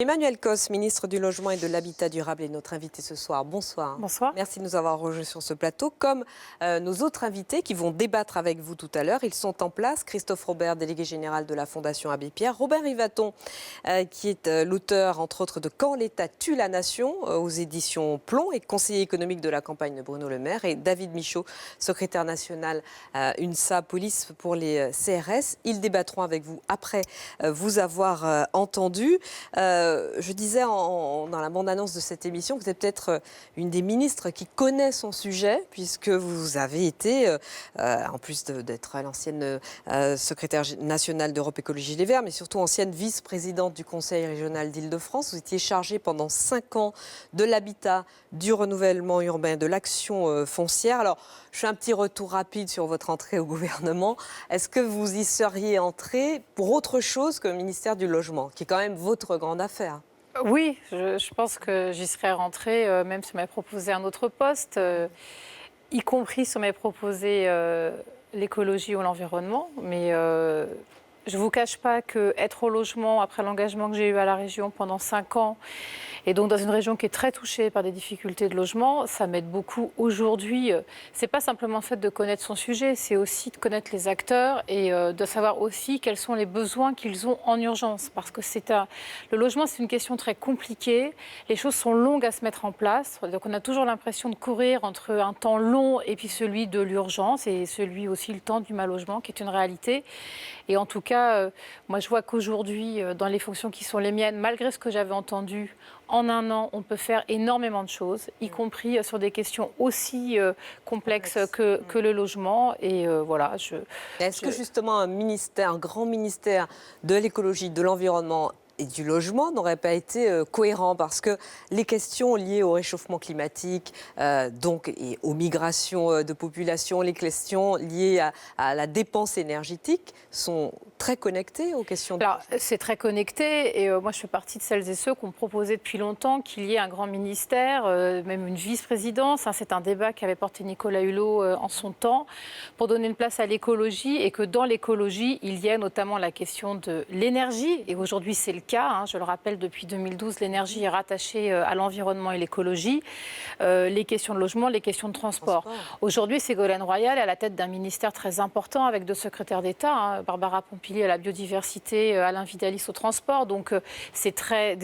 Emmanuel Cos, ministre du Logement et de l'Habitat durable, est notre invité ce soir. Bonsoir. Bonsoir. Merci de nous avoir rejoints sur ce plateau. Comme nos autres invités qui vont débattre avec vous tout à l'heure, ils sont en place. Christophe Robert, délégué général de la Fondation Abbé Pierre. Robert Yvaton, qui est l'auteur, entre autres, de Quand l'État tue la nation, aux éditions Plomb, et conseiller économique de la campagne de Bruno Le Maire. Et David Michaud, secrétaire national UNSA, police pour les CRS. Ils débattront avec vous après vous avoir entendu. Je disais dans la bande-annonce de cette émission que vous êtes peut-être une des ministres qui connaît son sujet, puisque vous avez été, en plus d'être l'ancienne secrétaire nationale d'Europe Écologie Les Verts, mais surtout ancienne vice-présidente du Conseil régional d'Île-de-France. Vous étiez chargée pendant 5 ans de l'habitat, du renouvellement urbain, de l'action foncière. Alors, je fais un petit retour rapide sur votre entrée au gouvernement. Est-ce que vous y seriez entré pour autre chose que le ministère du Logement, qui est quand même votre grande affaire ? Oui, je pense que j'y serais rentrée, même si on m'avait proposé un autre poste, y compris si on m'avait proposé l'écologie ou l'environnement. Mais je ne vous cache pas qu'être au logement, après l'engagement que j'ai eu à la région pendant 5 ans, et donc dans une région qui est très touchée par des difficultés de logement, ça m'aide beaucoup aujourd'hui. Ce n'est pas simplement le fait de connaître son sujet, c'est aussi de connaître les acteurs et de savoir aussi quels sont les besoins qu'ils ont en urgence. Parce que le logement, c'est une question très compliquée. Les choses sont longues à se mettre en place. Donc on a toujours l'impression de courir entre un temps long et puis celui de l'urgence et celui aussi le temps du mal logement, qui est une réalité. Et en tout cas, moi je vois qu'aujourd'hui, dans les fonctions qui sont les miennes, malgré ce que j'avais entendu, en 1 an, on peut faire énormément de choses, y compris sur des questions aussi complexes que le logement. Et voilà. Est-ce que justement un grand ministère de l'écologie, de l'environnement et du logement n'aurait pas été cohérent, parce que les questions liées au réchauffement climatique, et aux migrations de population, les questions liées à la dépense énergétique sont très connectées aux questions de... Alors, c'est très connecté et moi je fais partie de celles et ceux qui ont proposé depuis longtemps qu'il y ait un grand ministère, même une vice-présidence. C'est un débat qu'avait porté Nicolas Hulot en son temps, pour donner une place à l'écologie, et que dans l'écologie, il y ait notamment la question de l'énergie. Et aujourd'hui, c'est le cas. Je le rappelle, depuis 2012, l'énergie est rattachée à l'environnement et l'écologie. Les questions de logement, les questions de transport. Aujourd'hui, Ségolène Royal est à la tête d'un ministère très important avec 2 secrétaires d'État, Barbara Pompili à la biodiversité, Alain Vidalis au transport. Donc c'est très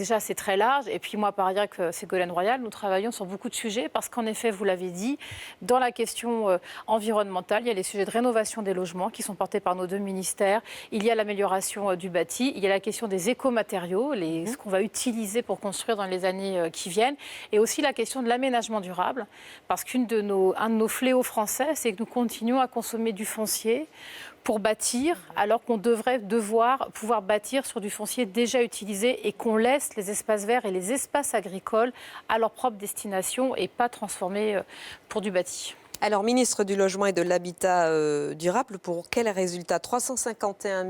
large. Et puis moi, par ailleurs, avec Ségolène Royal, nous travaillons sur beaucoup de sujets, parce qu'en effet, vous l'avez dit, dans la question environnementale, il y a les sujets de rénovation des logements qui sont portés par nos 2 ministères. Il y a l'amélioration du bâti. Il y a la question des écomatériaux, ce qu'on va utiliser pour construire dans les années qui viennent. Et aussi la question de l'aménagement durable, parce un de nos fléaux français, c'est que nous continuons à consommer du foncier pour bâtir, alors qu'on devrait pouvoir bâtir sur du foncier déjà utilisé, et qu'on laisse les espaces verts et les espaces agricoles à leur propre destination et pas transformés pour du bâti. Alors, ministre du Logement et de l'Habitat durable, pour quel résultat ? 351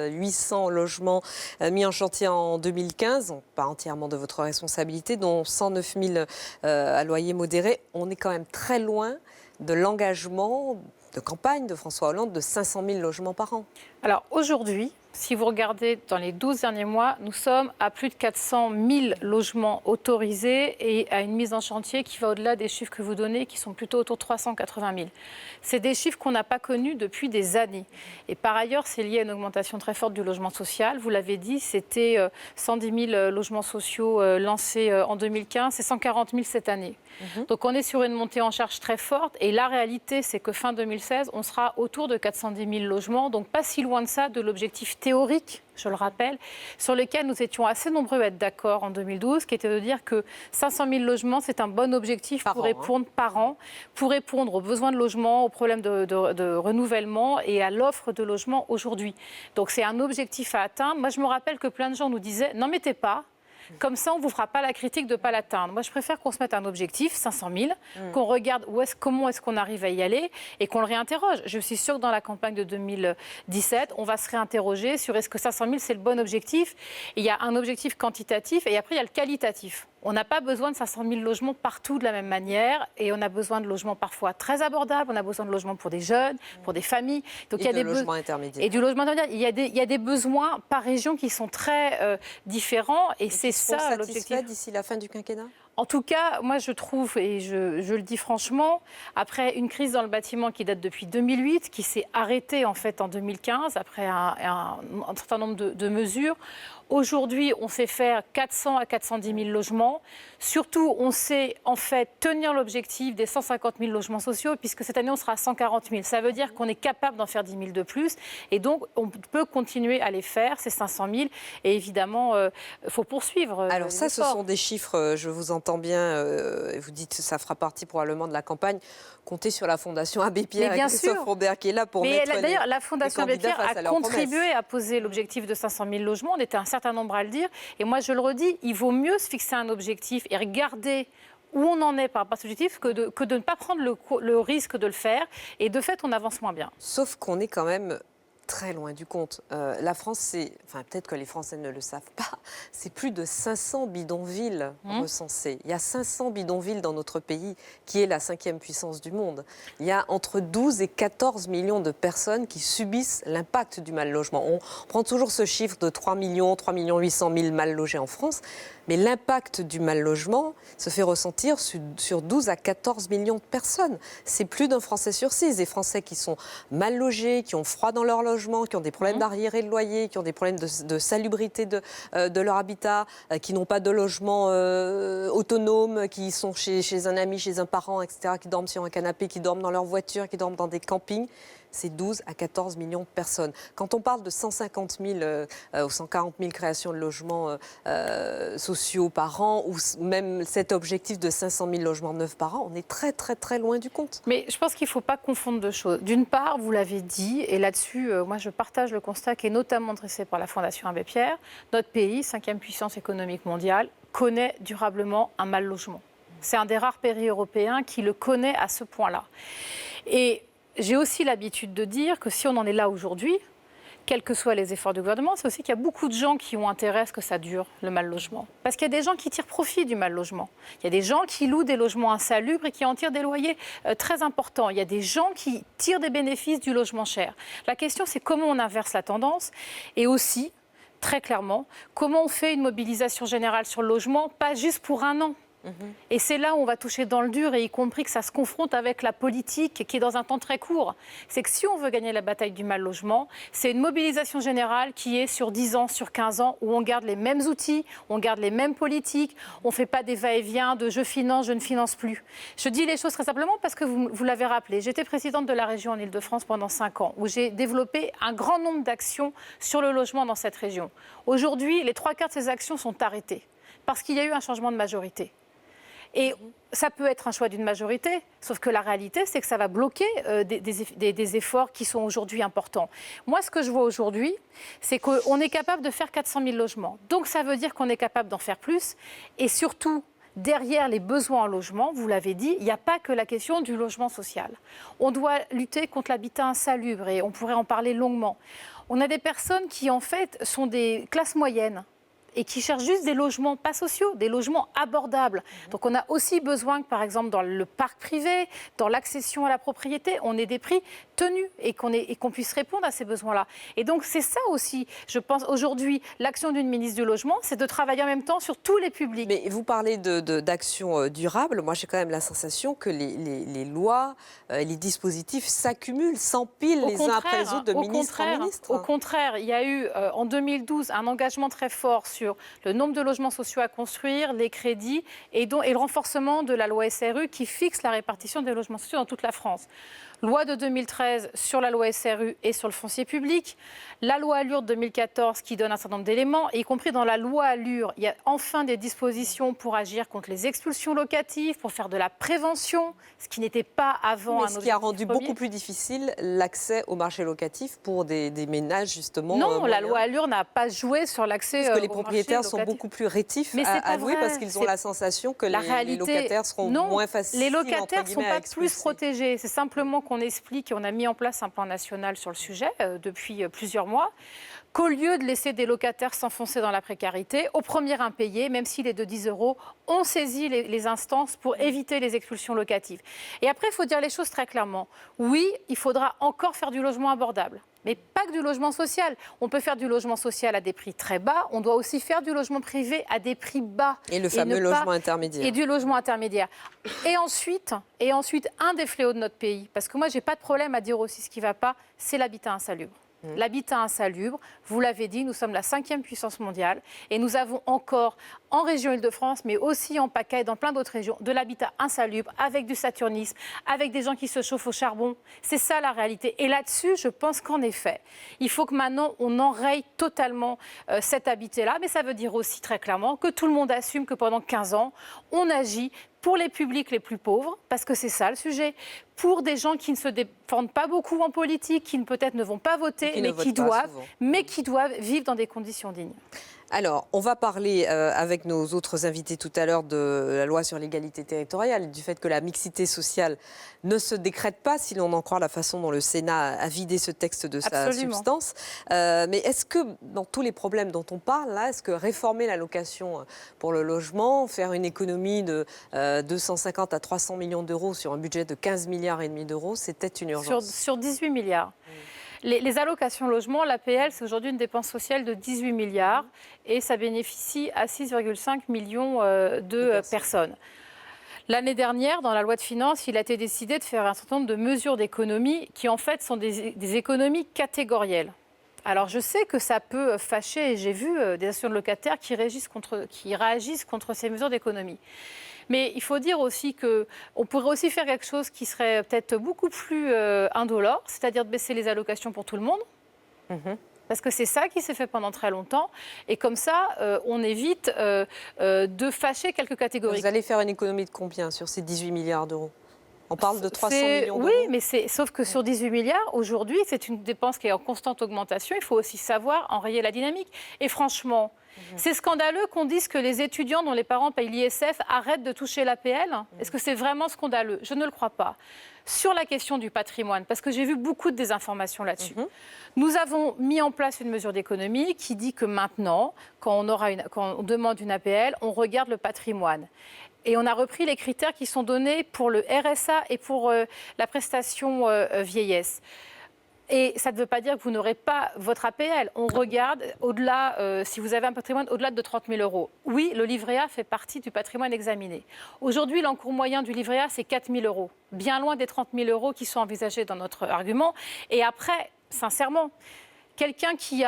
800 logements mis en chantier en 2015, pas entièrement de votre responsabilité, dont 109 000 à loyer modéré. On est quand même très loin de l'engagement de campagne de François Hollande de 500 000 logements par an. Alors aujourd'hui, si vous regardez dans les 12 derniers mois, nous sommes à plus de 400 000 logements autorisés et à une mise en chantier qui va au-delà des chiffres que vous donnez, qui sont plutôt autour de 380 000. C'est des chiffres qu'on n'a pas connus depuis des années. Et par ailleurs, c'est lié à une augmentation très forte du logement social. Vous l'avez dit, c'était 110 000 logements sociaux lancés en 2015, c'est 140 000 cette année. Donc on est sur une montée en charge très forte. Et la réalité, c'est que fin 2016, on sera autour de 410 000 logements, donc pas si loin de ça de l'objectif théorique, je le rappelle, sur lequel nous étions assez nombreux à être d'accord en 2012, qui était de dire que 500 000 logements, c'est un bon objectif pour répondre par an, pour répondre aux besoins de logement, aux problèmes de renouvellement et à l'offre de logement aujourd'hui. Donc c'est un objectif à atteindre. Moi, je me rappelle que plein de gens nous disaient « n'en mettez pas ». Comme ça, on ne vous fera pas la critique de ne pas l'atteindre. Moi, je préfère qu'on se mette un objectif, 500 000, qu'on regarde comment est-ce qu'on arrive à y aller et qu'on le réinterroge. Je suis sûre que dans la campagne de 2017, on va se réinterroger sur est-ce que 500 000, c'est le bon objectif. Et il y a un objectif quantitatif et après, il y a le qualitatif. On n'a pas besoin de 500 000 logements partout de la même manière et on a besoin de logements parfois très abordables, on a besoin de logements pour des jeunes, pour des familles. Donc, il y a des logements intermédiaires. Et du logement intermédiaire. Il y a des besoins par région qui sont très différents et c'est ça l'objectif. D'ici la fin du quinquennat ? En tout cas, moi je trouve, et je le dis franchement, après une crise dans le bâtiment qui date depuis 2008, qui s'est arrêtée en fait en 2015, après un certain nombre de mesures, aujourd'hui on sait faire 400 à 410 000 logements. Surtout, on sait en fait tenir l'objectif des 150 000 logements sociaux, puisque cette année on sera à 140 000. Ça veut dire qu'on est capable d'en faire 10 000 de plus, et donc on peut continuer à les faire, ces 500 000, et évidemment, il faut poursuivre. Alors ça, ce sont des chiffres, je vous entends bien, vous dites que ça fera partie probablement de la campagne. Comptez sur la Fondation Abbé Pierre et Christophe Robert qui est là pour mettre d'ailleurs, la Fondation Abbé Pierre a contribué promesses. à poser l'objectif de 500 000 logements. On était un certain nombre à le dire. Et moi, je le redis, il vaut mieux se fixer un objectif et regarder où on en est par rapport à cet objectif que de ne pas prendre le risque de le faire. Et de fait, on avance moins bien. Sauf qu'on est quand même très loin du compte. La France, peut-être que les Français ne le savent pas, c'est plus de 500 bidonvilles recensés. Il y a 500 bidonvilles dans notre pays, qui est la 5e puissance du monde. Il y a entre 12 et 14 millions de personnes qui subissent l'impact du mal logement. On prend toujours ce chiffre de 3 800 000 mal logés en France, mais l'impact du mal logement se fait ressentir sur 12 à 14 millions de personnes. C'est plus d'un Français sur 6. Des Français qui sont mal logés, qui ont froid dans leur logement, qui ont des problèmes d'arriérés de loyer, qui ont des problèmes de salubrité de leur habitat, qui n'ont pas de logement autonome, qui sont chez un ami, chez un parent, etc., qui dorment sur un canapé, qui dorment dans leur voiture, qui dorment dans des campings. C'est 12 à 14 millions de personnes. Quand on parle de 150 000 ou 140 000 créations de logements sociaux par an, ou même cet objectif de 500 000 logements neufs par an, on est très, très, très loin du compte. Mais je pense qu'il ne faut pas confondre deux choses. D'une part, vous l'avez dit, et là-dessus, moi je partage le constat qui est notamment dressé par la Fondation Abbé Pierre. Notre pays, 5e puissance économique mondiale, connaît durablement un mal logement. C'est un des rares pays européens qui le connaît à ce point-là. Et j'ai aussi l'habitude de dire que si on en est là aujourd'hui, quels que soient les efforts du gouvernement, c'est aussi qu'il y a beaucoup de gens qui ont intérêt à ce que ça dure, le mal logement. Parce qu'il y a des gens qui tirent profit du mal logement. Il y a des gens qui louent des logements insalubres et qui en tirent des loyers très importants. Il y a des gens qui tirent des bénéfices du logement cher. La question, c'est comment on inverse la tendance et aussi, très clairement, comment on fait une mobilisation générale sur le logement, pas juste pour un an. Et c'est là où on va toucher dans le dur, et y compris que ça se confronte avec la politique qui est dans un temps très court. C'est que si on veut gagner la bataille du mal logement, c'est une mobilisation générale qui est sur 10 ans, sur 15 ans, où on garde les mêmes outils, on garde les mêmes politiques, on ne fait pas des va-et-vient de je finance, je ne finance plus. Je dis les choses très simplement parce que vous l'avez rappelé. J'étais présidente de la région en Île-de-France pendant 5 ans, où j'ai développé un grand nombre d'actions sur le logement dans cette région. Aujourd'hui, les 3/4 de ces actions sont arrêtées parce qu'il y a eu un changement de majorité. Et ça peut être un choix d'une majorité, sauf que la réalité, c'est que ça va bloquer des efforts qui sont aujourd'hui importants. Moi, ce que je vois aujourd'hui, c'est qu'on est capable de faire 400 000 logements. Donc, ça veut dire qu'on est capable d'en faire plus. Et surtout, derrière les besoins en logement, vous l'avez dit, il n'y a pas que la question du logement social. On doit lutter contre l'habitat insalubre, et on pourrait en parler longuement. On a des personnes qui, en fait, sont des classes moyennes et qui cherchent juste des logements pas sociaux, des logements abordables. Donc on a aussi besoin que, par exemple, dans le parc privé, dans l'accession à la propriété, on ait des prix tenus et qu'on puisse répondre à ces besoins-là. Et donc c'est ça aussi, je pense, aujourd'hui, l'action d'une ministre du Logement, c'est de travailler en même temps sur tous les publics. Mais vous parlez d'action durable. Moi, j'ai quand même la sensation que les lois, les dispositifs s'accumulent, s'empilent les uns après les autres de ministre en ministre. Au contraire, il y a eu en 2012 un engagement très fort sur le nombre de logements sociaux à construire, les crédits et le renforcement de la loi SRU qui fixe la répartition des logements sociaux dans toute la France. Loi de 2013 sur la loi SRU et sur le foncier public. La loi Allure de 2014 qui donne un certain nombre d'éléments, y compris dans la loi Allure, il y a enfin des dispositions pour agir contre les expulsions locatives, pour faire de la prévention, ce qui n'était pas avant. Mais ce qui a rendu beaucoup plus difficile l'accès au marché locatif pour des ménages, justement. Non, la loi Allure n'a pas joué sur l'accès au marché locatif. Parce que les propriétaires sont beaucoup plus rétifs à louer parce qu'ils ont la sensation que les locataires seront moins faciles. Les locataires ne sont pas plus protégés. C'est simplement qu'on qu'on explique, et on a mis en place un plan national sur le sujet depuis plusieurs mois, qu'au lieu de laisser des locataires s'enfoncer dans la précarité, au premier impayé, même s'il est de 10 €, on saisit les instances pour éviter les expulsions locatives. Et après, il faut dire les choses très clairement. Oui, il faudra encore faire du logement abordable. Mais pas que du logement social. On peut faire du logement social à des prix très bas. On doit aussi faire du logement privé à des prix bas. Et le fameux logement intermédiaire. Et du logement intermédiaire. Et ensuite, un des fléaux de notre pays, parce que moi, je n'ai pas de problème à dire aussi ce qui ne va pas, c'est l'habitat insalubre. L'habitat insalubre, vous l'avez dit, nous sommes la 5e puissance mondiale et nous avons encore en région Île-de-France, mais aussi en PACA et dans plein d'autres régions, de l'habitat insalubre avec du saturnisme, avec des gens qui se chauffent au charbon. C'est ça la réalité. Et là-dessus, je pense qu'en effet, il faut que maintenant on enraye totalement cet habitat-là. Mais ça veut dire aussi très clairement que tout le monde assume que pendant 15 ans, on agit pour les publics les plus pauvres, parce que c'est ça le sujet, pour des gens qui ne se défendent pas beaucoup en politique, qui peut-être ne vont pas voter, mais qui doivent vivre dans des conditions dignes. Alors, on va parler avec nos autres invités tout à l'heure de la loi sur l'égalité territoriale, du fait que la mixité sociale ne se décrète pas, si l'on en croit la façon dont le Sénat a vidé ce texte de sa substance. Mais est-ce que, dans tous les problèmes dont on parle, là, est-ce que réformer l'allocation pour le logement, faire une économie de 250 à 300 millions d'euros sur un budget de 15 milliards et demi d'euros, c'était une urgence? Sur 18 milliards. Les allocations logement, l'APL, c'est aujourd'hui une dépense sociale de 18 milliards et ça bénéficie à 6,5 millions de personnes. L'année dernière, dans la loi de finances, il a été décidé de faire un certain nombre de mesures d'économie qui, en fait, sont des économies catégorielles. Alors, je sais que ça peut fâcher et j'ai vu des associations de locataires qui réagissent contre ces mesures d'économie. Mais il faut dire aussi qu'on pourrait aussi faire quelque chose qui serait peut-être beaucoup plus indolore, c'est-à-dire de baisser les allocations pour tout le monde. Parce que c'est ça qui s'est fait pendant très longtemps. Et comme ça, on évite de fâcher quelques catégories. Vous allez faire une économie de combien sur ces 18 milliards d'euros? On parle de 300 millions d'euros. Oui, mais sauf que sur 18 milliards, aujourd'hui, c'est une dépense qui est en constante augmentation. Il faut aussi savoir enrayer la dynamique. Et franchement, c'est scandaleux qu'on dise que les étudiants dont les parents payent l'ISF arrêtent de toucher l'APL. Est-ce que c'est vraiment scandaleux? Je ne le crois pas. Sur la question du patrimoine, parce que j'ai vu beaucoup de désinformations là-dessus, nous avons mis en place une mesure d'économie qui dit que maintenant, quand on demande une APL, on regarde le patrimoine. Et on a repris les critères qui sont donnés pour le RSA et pour la prestation vieillesse. Et ça ne veut pas dire que vous n'aurez pas votre APL. On regarde au-delà, si vous avez un patrimoine au-delà de 30 000 euros. Oui, le livret A fait partie du patrimoine examiné. Aujourd'hui, l'encours moyen du livret A, c'est 4 000 euros. Bien loin des 30 000 euros qui sont envisagés dans notre argument. Et après, sincèrement, quelqu'un qui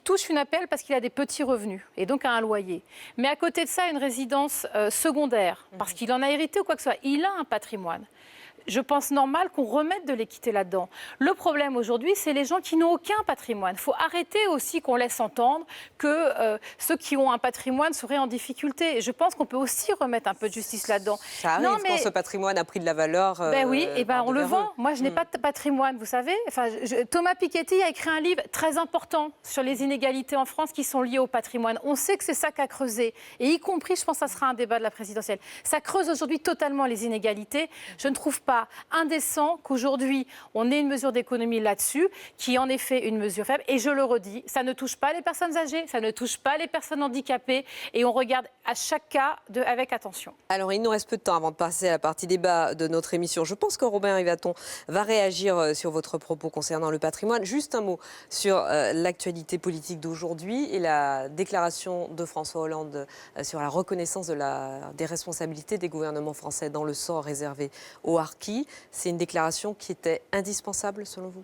touche une APL parce qu'il a des petits revenus et donc a un loyer. Mais à côté de ça, une résidence secondaire, parce qu'il en a hérité ou quoi que ce soit, il a un patrimoine. Je pense normal qu'on remette de l'équité là-dedans. Le problème aujourd'hui, c'est les gens qui n'ont aucun patrimoine. Il faut arrêter aussi qu'on laisse entendre que ceux qui ont un patrimoine seraient en difficulté. Et je pense qu'on peut aussi remettre un peu de justice là-dedans. Ça arrive quand ce patrimoine a pris de la valeur. Oui, on le vend. Moi, je n'ai pas de patrimoine, vous savez. Thomas Piketty a écrit un livre très important sur les inégalités en France qui sont liées au patrimoine. On sait que c'est ça qu'a creusé. Et y compris, je pense que ça sera un débat de la présidentielle. Ça creuse aujourd'hui totalement les inégalités. Je ne trouve pas indécent qu'aujourd'hui, on ait une mesure d'économie là-dessus, qui est en effet une mesure faible. Et je le redis, ça ne touche pas les personnes âgées, ça ne touche pas les personnes handicapées. Et on regarde à chaque cas avec attention. Alors, il nous reste peu de temps avant de passer à la partie débat de notre émission. Je pense que Robert Rivaton va réagir sur votre propos concernant le patrimoine. Juste un mot sur l'actualité politique d'aujourd'hui et la déclaration de François Hollande sur la reconnaissance des responsabilités des gouvernements français dans le sort réservé aux harkis. C'est une déclaration qui était indispensable selon vous?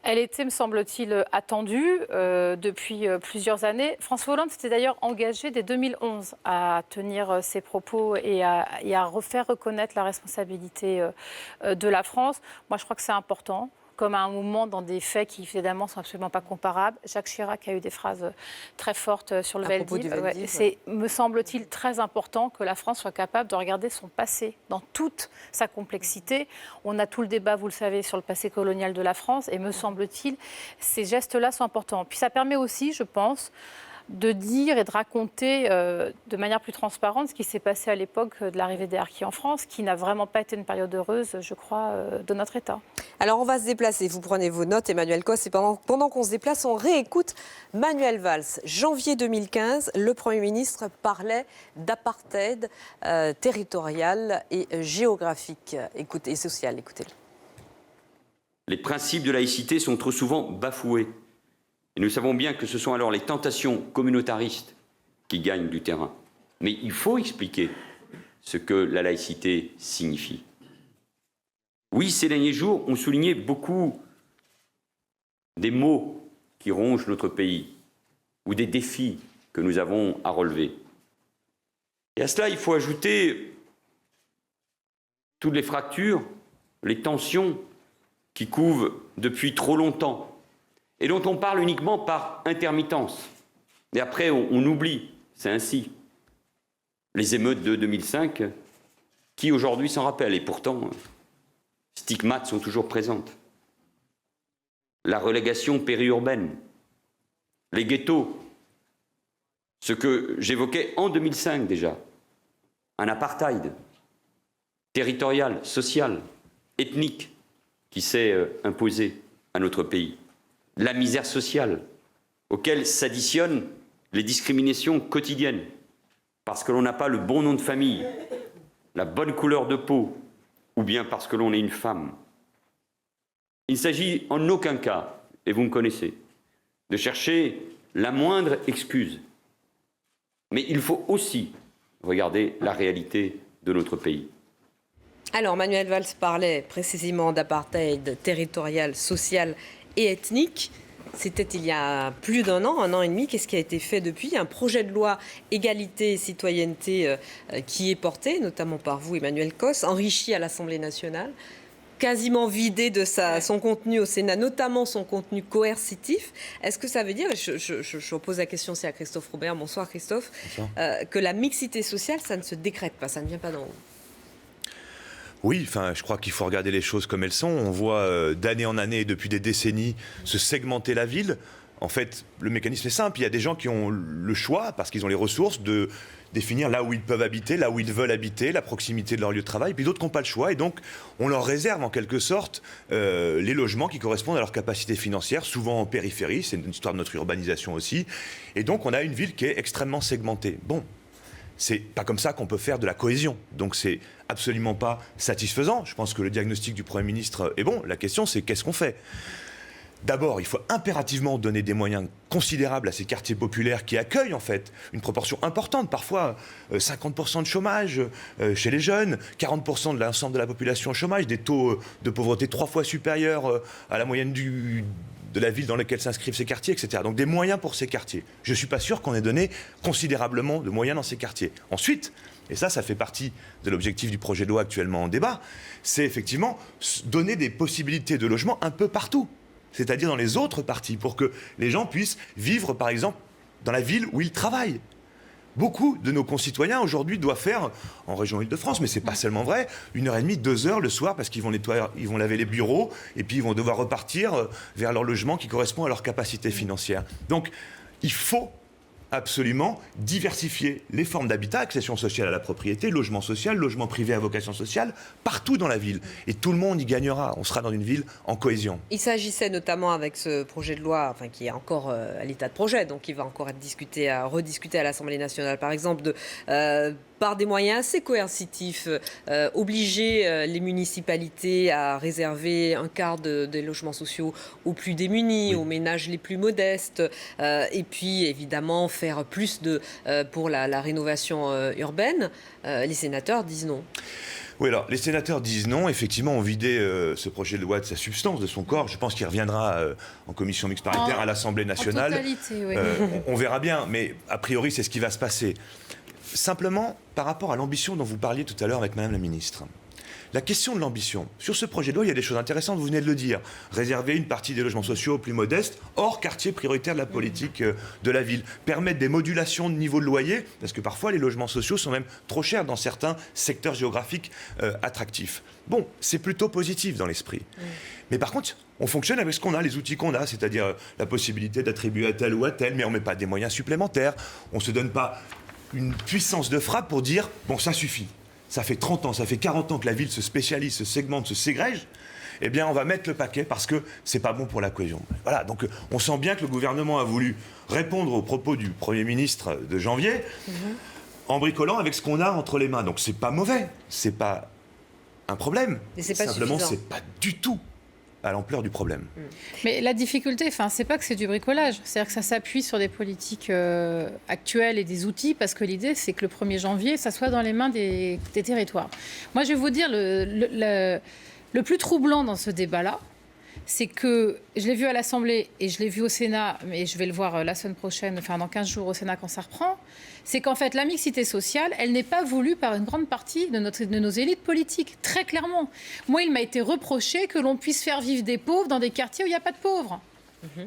Elle était, me semble-t-il, attendue depuis plusieurs années. François Hollande s'était d'ailleurs engagé dès 2011 à tenir ses propos et à refaire reconnaître la responsabilité de la France. Moi, je crois que c'est important, comme à un moment dans des faits qui, évidemment, sont absolument pas comparables. Jacques Chirac a eu des phrases très fortes sur le Veldiv. C'est, me semble-t-il, très important que la France soit capable de regarder son passé dans toute sa complexité. On a tout le débat, vous le savez, sur le passé colonial de la France. Et me semble-t-il, ces gestes-là sont importants. Puis ça permet aussi, je pense, de dire et de raconter de manière plus transparente ce qui s'est passé à l'époque de l'arrivée des harkis en France, qui n'a vraiment pas été une période heureuse, je crois, de notre État. Alors on va se déplacer, vous prenez vos notes, Emmanuel Cos, et pendant qu'on se déplace, on réécoute Manuel Valls. Janvier 2015, le Premier ministre parlait d'apartheid territorial et géographique et social. Écoutez-le. Les principes de laïcité sont trop souvent bafoués. Et nous savons bien que ce sont alors les tentations communautaristes qui gagnent du terrain. Mais il faut expliquer ce que la laïcité signifie. Oui, ces derniers jours ont souligné beaucoup des maux qui rongent notre pays ou des défis que nous avons à relever. Et à cela, il faut ajouter toutes les fractures, les tensions qui couvent depuis trop longtemps et dont on parle uniquement par intermittence. Et après, on oublie, c'est ainsi. Les émeutes de 2005, qui aujourd'hui s'en rappelle, et pourtant, stigmates sont toujours présentes. La relégation périurbaine, les ghettos, ce que j'évoquais en 2005 déjà, un apartheid territorial, social, ethnique, qui s'est imposé à notre pays. La misère sociale, auquel s'additionnent les discriminations quotidiennes, parce que l'on n'a pas le bon nom de famille, la bonne couleur de peau, ou bien parce que l'on est une femme. Il ne s'agit en aucun cas, et vous me connaissez, de chercher la moindre excuse. Mais il faut aussi regarder la réalité de notre pays. Alors, Manuel Valls parlait précisément d'apartheid territorial, social et ethnique. C'était il y a plus d'un an et demi. Qu'est-ce qui a été fait depuis ? Un projet de loi égalité et citoyenneté qui est porté, notamment par vous, Emmanuel Cos, enrichi à l'Assemblée nationale, quasiment vidé de son contenu au Sénat, notamment son contenu coercitif. Est-ce que ça veut dire, je pose la question aussi à Christophe Robert, bonsoir Christophe, que la mixité sociale, ça ne se décrète pas, ça ne vient pas d'en haut ? Oui, enfin, je crois qu'il faut regarder les choses comme elles sont. On voit d'année en année, depuis des décennies, se segmenter la ville. En fait, le mécanisme est simple. Il y a des gens qui ont le choix, parce qu'ils ont les ressources, de définir là où ils peuvent habiter, là où ils veulent habiter, la proximité de leur lieu de travail. Puis d'autres qui n'ont pas le choix. Et donc, on leur réserve en quelque sorte les logements qui correspondent à leur capacité financière, souvent en périphérie. C'est une histoire de notre urbanisation aussi. Et donc, on a une ville qui est extrêmement segmentée. Bon. C'est pas comme ça qu'on peut faire de la cohésion. Donc c'est absolument pas satisfaisant. Je pense que le diagnostic du Premier ministre est bon. La question, c'est qu'est-ce qu'on fait ? D'abord, il faut impérativement donner des moyens considérables à ces quartiers populaires qui accueillent en fait une proportion importante, parfois 50% de chômage chez les jeunes, 40% de l'ensemble de la population au chômage, des taux de pauvreté 3 fois supérieurs à la moyenne de la ville dans laquelle s'inscrivent ces quartiers, etc. Donc des moyens pour ces quartiers. Je ne suis pas sûr qu'on ait donné considérablement de moyens dans ces quartiers. Ensuite, et ça fait partie de l'objectif du projet de loi actuellement en débat, c'est effectivement donner des possibilités de logement un peu partout, c'est-à-dire dans les autres parties, pour que les gens puissent vivre, par exemple, dans la ville où ils travaillent. Beaucoup de nos concitoyens aujourd'hui doivent faire, en région Île-de-France, mais c'est pas seulement vrai, 1h30, 2 heures le soir parce qu'ils vont nettoyer, ils vont laver les bureaux et puis ils vont devoir repartir vers leur logement qui correspond à leur capacité financière. Donc, il faut absolument diversifier les formes d'habitat, accession sociale à la propriété, logement social, logement privé à vocation sociale, partout dans la ville. Et tout le monde y gagnera. On sera dans une ville en cohésion. Il s'agissait notamment avec ce projet de loi, enfin, qui est encore à l'état de projet, donc il va encore être rediscuté à l'Assemblée nationale, par exemple, par des moyens assez coercitifs, obliger les municipalités à réserver un quart des logements sociaux aux plus démunis, aux ménages les plus modestes, et puis évidemment faire plus pour la rénovation urbaine. Les sénateurs disent non. Oui, alors les sénateurs disent non. Effectivement, ont vidé ce projet de loi de sa substance, de son corps. Je pense qu'il reviendra en commission mixte paritaire à l'Assemblée nationale. En totalité, oui. On verra bien, mais a priori, c'est ce qui va se passer. Simplement, par rapport à l'ambition dont vous parliez tout à l'heure avec Madame la Ministre, La question de l'ambition. Sur ce projet de loi, il y a des choses intéressantes, vous venez de le dire. Réserver une partie des logements sociaux aux plus modestes, hors quartier prioritaire de la politique de la ville. Permettre des modulations de niveau de loyer, parce que parfois les logements sociaux sont même trop chers dans certains secteurs géographiques attractifs. Bon, c'est plutôt positif dans l'esprit. Mais par contre, on fonctionne avec ce qu'on a, les outils qu'on a, c'est-à-dire la possibilité d'attribuer à tel ou à tel, mais on ne met pas des moyens supplémentaires. On ne se donne pas une puissance de frappe pour dire « bon, ça suffit ». Ça fait 30 ans, ça fait 40 ans que la ville se spécialise, se segmente, se ségrège. Eh bien, on va mettre le paquet parce que c'est pas bon pour la cohésion. Voilà, donc on sent bien que le gouvernement a voulu répondre aux propos du Premier ministre de janvier en bricolant avec ce qu'on a entre les mains. Donc c'est pas mauvais, c'est pas un problème. Mais c'est pas simplement, suffisant. c'est pas du tout à l'ampleur du problème. Mais la difficulté, c'est pas que c'est du bricolage, c'est-à-dire que ça s'appuie sur des politiques actuelles et des outils, parce que l'idée, c'est que le 1er janvier, ça soit dans les mains des territoires. Moi, je vais vous dire, le plus troublant dans ce débat-là, c'est que je l'ai vu à l'Assemblée et je l'ai vu au Sénat, mais je vais le voir la semaine prochaine, enfin dans 15 jours au Sénat quand ça reprend, c'est qu'en fait la mixité sociale, elle n'est pas voulue par une grande partie de nos élites politiques, très clairement. Moi, il m'a été reproché que l'on puisse faire vivre des pauvres dans des quartiers où il n'y a pas de pauvres.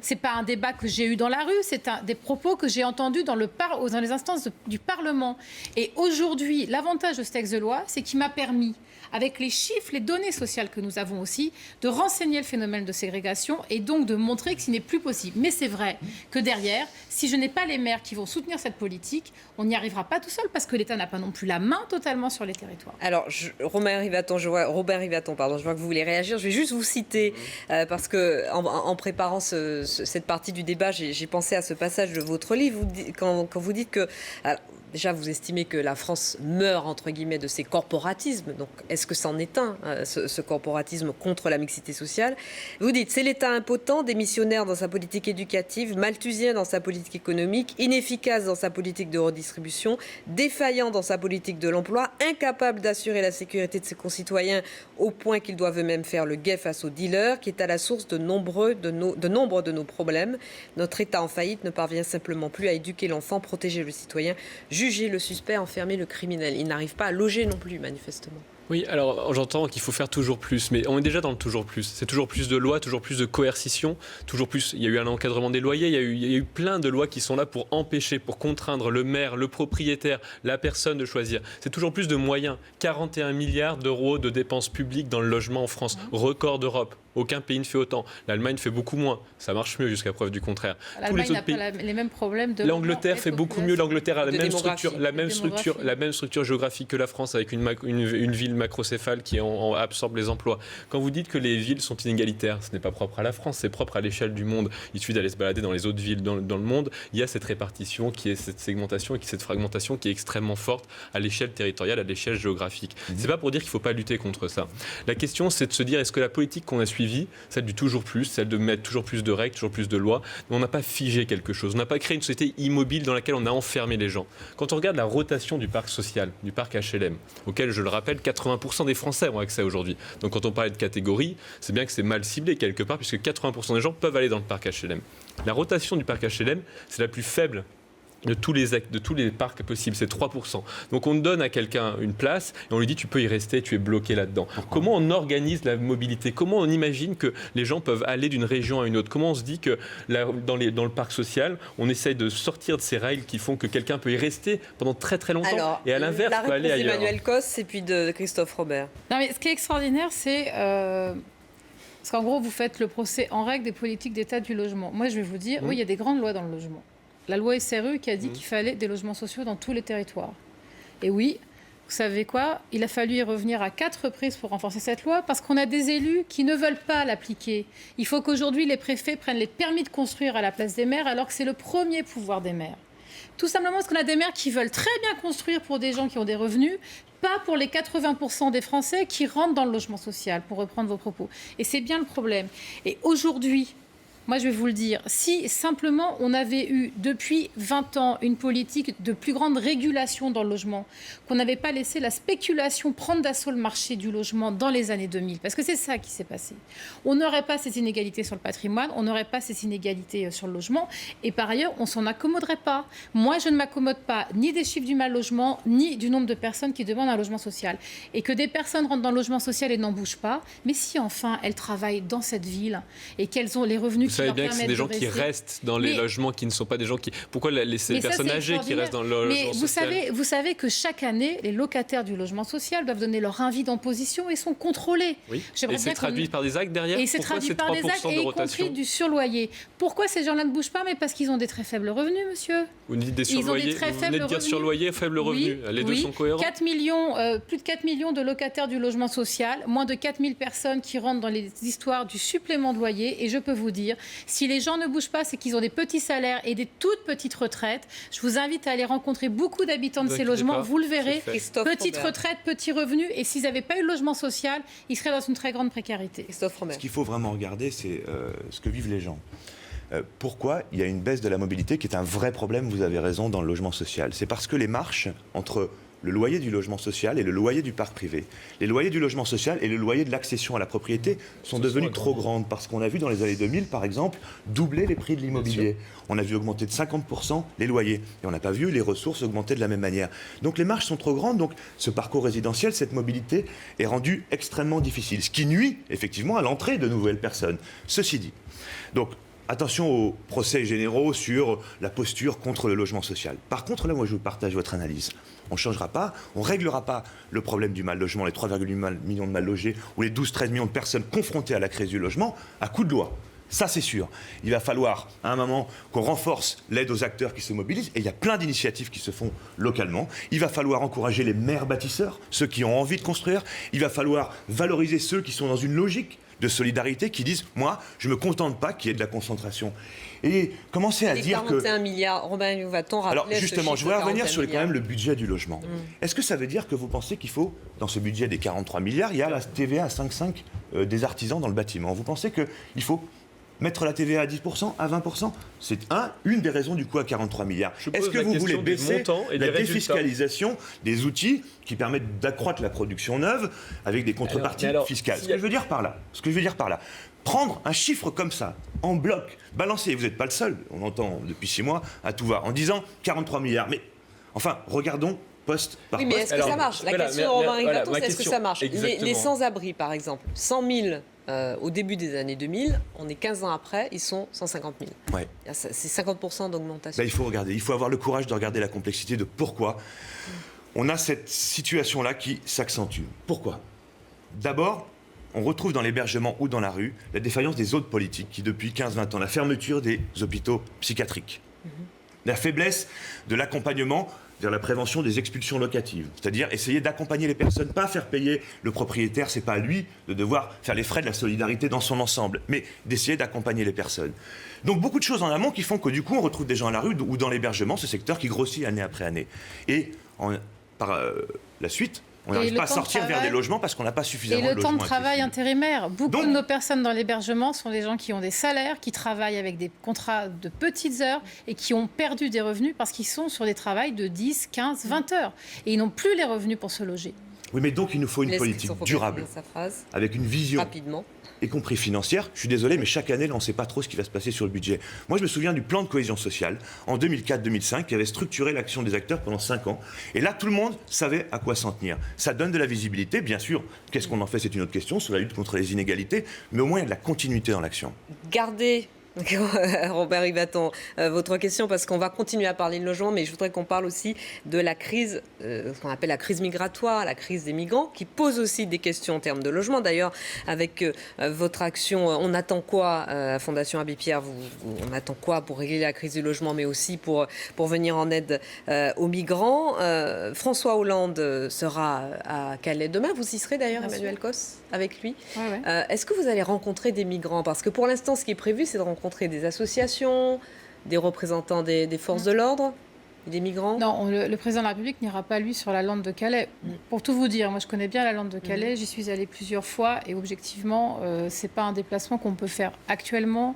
C'est pas un débat que j'ai eu dans la rue, c'est des propos que j'ai entendus dans les instances du Parlement. Et aujourd'hui, l'avantage de ce texte de loi, c'est qu'il m'a permis, avec les chiffres, les données sociales que nous avons aussi, de renseigner le phénomène de ségrégation et donc de montrer que ce n'est plus possible. Mais c'est vrai que derrière, si je n'ai pas les maires qui vont soutenir cette politique, on n'y arrivera pas tout seul parce que l'État n'a pas non plus la main totalement sur les territoires. Alors, Robert Rivaton, je vois que vous voulez réagir. Je vais juste vous citer, parce que en préparant cette partie du débat, j'ai pensé à ce passage de votre livre quand vous dites que... Alors, déjà, vous estimez que la France meurt, entre guillemets, de ses corporatismes. Donc, est-ce que c'en est un, ce corporatisme contre la mixité sociale? Vous dites, c'est l'État impotent, démissionnaire dans sa politique éducative, malthusien dans sa politique économique, inefficace dans sa politique de redistribution, défaillant dans sa politique de l'emploi, incapable d'assurer la sécurité de ses concitoyens au point qu'ils doivent eux-mêmes faire le guet face aux dealers, qui est à la source de nombre de nos problèmes. Notre État en faillite ne parvient simplement plus à éduquer l'enfant, protéger le citoyen, juger le suspect, enfermer le criminel. Il n'arrive pas à loger non plus, manifestement. Oui, alors j'entends qu'il faut faire toujours plus, mais on est déjà dans le toujours plus. C'est toujours plus de lois, toujours plus de coercition, toujours plus. Il y a eu un encadrement des loyers, il y a eu plein de lois qui sont là pour empêcher, pour contraindre le maire, le propriétaire, la personne de choisir. C'est toujours plus de moyens. 41 milliards d'euros de dépenses publiques dans le logement en France, record d'Europe. Aucun pays ne fait autant. L'Allemagne fait beaucoup moins. Ça marche mieux jusqu'à preuve du contraire. L'Allemagne n'a pas les mêmes problèmes de... L'Angleterre fait beaucoup mieux. L'Angleterre a la même structure géographique que la France, avec une ville macrocéphale qui absorbe les emplois. Quand vous dites que les villes sont inégalitaires, ce n'est pas propre à la France, c'est propre à l'échelle du monde. Il suffit d'aller se balader dans les autres villes dans le monde. Il y a cette répartition, qui est cette segmentation et cette fragmentation qui est extrêmement forte à l'échelle territoriale, à l'échelle géographique. C'est pas pour dire qu'il ne faut pas lutter contre ça. La question, c'est de se dire, est-ce que la politique qu'on a suivie, celle du toujours plus, celle de mettre toujours plus de règles, toujours plus de lois, on n'a pas figé quelque chose. On n'a pas créé une société immobile dans laquelle on a enfermé les gens. Quand on regarde la rotation du parc social, du parc HLM, auquel, je le rappelle, 80% des Français ont accès aujourd'hui. Donc quand on parlait de catégorie, c'est bien que c'est mal ciblé quelque part, puisque 80% des gens peuvent aller dans le parc HLM. La rotation du parc HLM, c'est la plus faible de tous les parcs possibles, c'est 3%. Donc on donne à quelqu'un une place et on lui dit tu peux y rester, tu es bloqué là-dedans. Comment on organise la mobilité? Comment on imagine que les gens peuvent aller d'une région à une autre? Comment on se dit que dans le parc social, on essaye de sortir de ces règles qui font que quelqu'un peut y rester pendant très très longtemps? Alors, et à l'inverse, peut aller ailleurs. Emmanuel Cos et puis de Christophe Robert. Non, mais ce qui est extraordinaire, c'est... parce qu'en gros, vous faites le procès en règle des politiques d'État du logement. Moi, je vais vous dire, oui, il y a des grandes lois dans le logement. La loi SRU qui a dit qu'il fallait des logements sociaux dans tous les territoires. Et oui, vous savez quoi? Il a fallu y revenir à 4 reprises pour renforcer cette loi parce qu'on a des élus qui ne veulent pas l'appliquer. Il faut qu'aujourd'hui, les préfets prennent les permis de construire à la place des maires alors que c'est le premier pouvoir des maires. Tout simplement parce qu'on a des maires qui veulent très bien construire pour des gens qui ont des revenus, pas pour les 80% des Français qui rentrent dans le logement social, pour reprendre vos propos. Et c'est bien le problème. Et aujourd'hui, Moi, je vais vous le dire. Si simplement on avait eu depuis 20 ans une politique de plus grande régulation dans le logement, qu'on n'avait pas laissé la spéculation prendre d'assaut le marché du logement dans les années 2000, parce que c'est ça qui s'est passé. On n'aurait pas ces inégalités sur le patrimoine, on n'aurait pas ces inégalités sur le logement, et par ailleurs, on s'en accommoderait pas. Moi, je ne m'accommode pas ni des chiffres du mal logement, ni du nombre de personnes qui demandent un logement social. Et que des personnes rentrent dans le logement social et n'en bougent pas, mais si enfin elles travaillent dans cette ville et qu'elles ont les revenus Vous savez bien que c'est des gens qui restent dans les logements, qui ne sont pas des gens qui... Pourquoi ces personnes âgées qui restent dans le logement social? Mais vous savez que chaque année, les locataires du logement social doivent donner leur avis d'imposition et sont contrôlés. Oui. Et c'est traduit par des actes derrière? Et c'est traduit par des actes, et y compris du surloyer. Pourquoi ces gens-là ne bougent pas? Mais parce qu'ils ont des très faibles revenus, monsieur. Vous dites des surloyers, vous venez de dire surloyer, faible revenu. Les deux sont cohérents. 4 millions, plus de 4 millions de locataires du logement social, moins de 4000 personnes qui rentrent dans les histoires du supplément de loyer. Et je peux vous dire, si les gens ne bougent pas, c'est qu'ils ont des petits salaires et des toutes petites retraites. Je vous invite à aller rencontrer beaucoup d'habitants de ces logements. Vous le verrez. Petite retraite, petit revenu. Et s'ils n'avaient pas eu de logement social, ils seraient dans une très grande précarité. Ce qu'il faut vraiment regarder, c'est ce que vivent les gens. Pourquoi il y a une baisse de la mobilité qui est un vrai problème, vous avez raison, dans le logement social? C'est parce que les marches entre le loyer du logement social et le loyer du parc privé, les loyers du logement social et le loyer de l'accession à la propriété sont devenus trop grandes, parce qu'on a vu dans les années 2000, par exemple, doubler les prix de l'immobilier. On a vu augmenter de 50% les loyers, et on n'a pas vu les ressources augmenter de la même manière. Donc les marges sont trop grandes, donc ce parcours résidentiel, cette mobilité est rendue extrêmement difficile, ce qui nuit effectivement à l'entrée de nouvelles personnes. Ceci dit, donc attention aux procès généraux sur la posture contre le logement social. Par contre, là, moi, je partage votre analyse. On ne changera pas, on ne réglera pas le problème du mal logement, les 3,8 millions de mal logés ou les 12-13 millions de personnes confrontées à la crise du logement à coup de loi. Ça, c'est sûr. Il va falloir, à un moment, qu'on renforce l'aide aux acteurs qui se mobilisent. Et il y a plein d'initiatives qui se font localement. Il va falloir encourager les maires bâtisseurs, ceux qui ont envie de construire. Il va falloir valoriser ceux qui sont dans une logique de solidarité, qui disent « Moi, je ne me contente pas qu'il y ait de la concentration ». Et commencer à dire que... 41 milliards, Robert Yvaton rappelait. Alors justement, je voudrais revenir sur quand même le budget du logement. Mm. Est-ce que ça veut dire que vous pensez qu'il faut, dans ce budget des 43 milliards, il y a la TVA à 5,5 des artisans dans le bâtiment? Vous pensez qu'il faut mettre la TVA à 10%, à 20%? C'est une des raisons du coût à 43 milliards. Est-ce que vous voulez baisser la défiscalisation des outils qui permettent d'accroître la production neuve avec des contreparties fiscales? Ce que je veux dire par là, prendre un chiffre comme ça, en bloc, balancer, vous n'êtes pas le seul, on entend depuis 6 mois à tout va, en disant 43 milliards. Mais enfin, regardons poste par poste. Oui, mais est-ce que ça marche? La question de Robert Yvaton, c'est est-ce que ça marche? Les sans-abri, par exemple, 100 000 au début des années 2000, on est 15 ans après, ils sont 150 000. Ouais. C'est 50% d'augmentation. Il faut regarder, il faut avoir le courage de regarder la complexité de pourquoi on a cette situation-là qui s'accentue. Pourquoi? D'abord, on retrouve dans l'hébergement ou dans la rue la défaillance des autres politiques qui, depuis 15-20 ans, la fermeture des hôpitaux psychiatriques, la faiblesse de l'accompagnement vers la prévention des expulsions locatives, c'est-à-dire essayer d'accompagner les personnes, pas faire payer le propriétaire, c'est pas à lui de devoir faire les frais de la solidarité dans son ensemble, mais d'essayer d'accompagner les personnes. Donc beaucoup de choses en amont qui font que du coup on retrouve des gens à la rue ou dans l'hébergement, ce secteur qui grossit année après année. Et par la suite, on n'arrive pas à sortir vers des logements parce qu'on n'a pas suffisamment de logements. Et le temps de travail accessibles. intérimaire. Beaucoup de nos personnes dans l'hébergement sont des gens qui ont des salaires, qui travaillent avec des contrats de petites heures et qui ont perdu des revenus parce qu'ils sont sur des travails de 10, 15, 20 heures. Et ils n'ont plus les revenus pour se loger. Oui, mais donc il nous faut une politique durable, avec une vision, rapidement, y compris financière. Je suis désolé, mais chaque année, là, on ne sait pas trop ce qui va se passer sur le budget. Moi, je me souviens du plan de cohésion sociale en 2004-2005 qui avait structuré l'action des acteurs pendant 5 ans. Et là, tout le monde savait à quoi s'en tenir. Ça donne de la visibilité, bien sûr. Qu'est-ce qu'on en fait, c'est une autre question, sur la lutte contre les inégalités. Mais au moins, il y a de la continuité dans l'action. Gardez Robert Yvaton, votre question, parce qu'on va continuer à parler de logement, mais je voudrais qu'on parle aussi de la crise, ce qu'on appelle la crise migratoire, la crise des migrants, qui pose aussi des questions en termes de logement. D'ailleurs, avec votre action, on attend quoi à la Fondation Abbé Pierre, on attend quoi pour régler la crise du logement, mais aussi pour venir en aide aux migrants? François Hollande sera à Calais demain. Vous y serez d'ailleurs, Emmanuel Cos, avec lui. Ouais. Est-ce que vous allez rencontrer des migrants? Parce que pour l'instant, ce qui est prévu, c'est de rencontrer des associations, des représentants des forces de l'ordre. des migrants? Non, le président de la République n'ira pas, lui, sur la lande de Calais. Pour tout vous dire, moi je connais bien la lande de Calais, j'y suis allée plusieurs fois et objectivement, ce n'est pas un déplacement qu'on peut faire actuellement,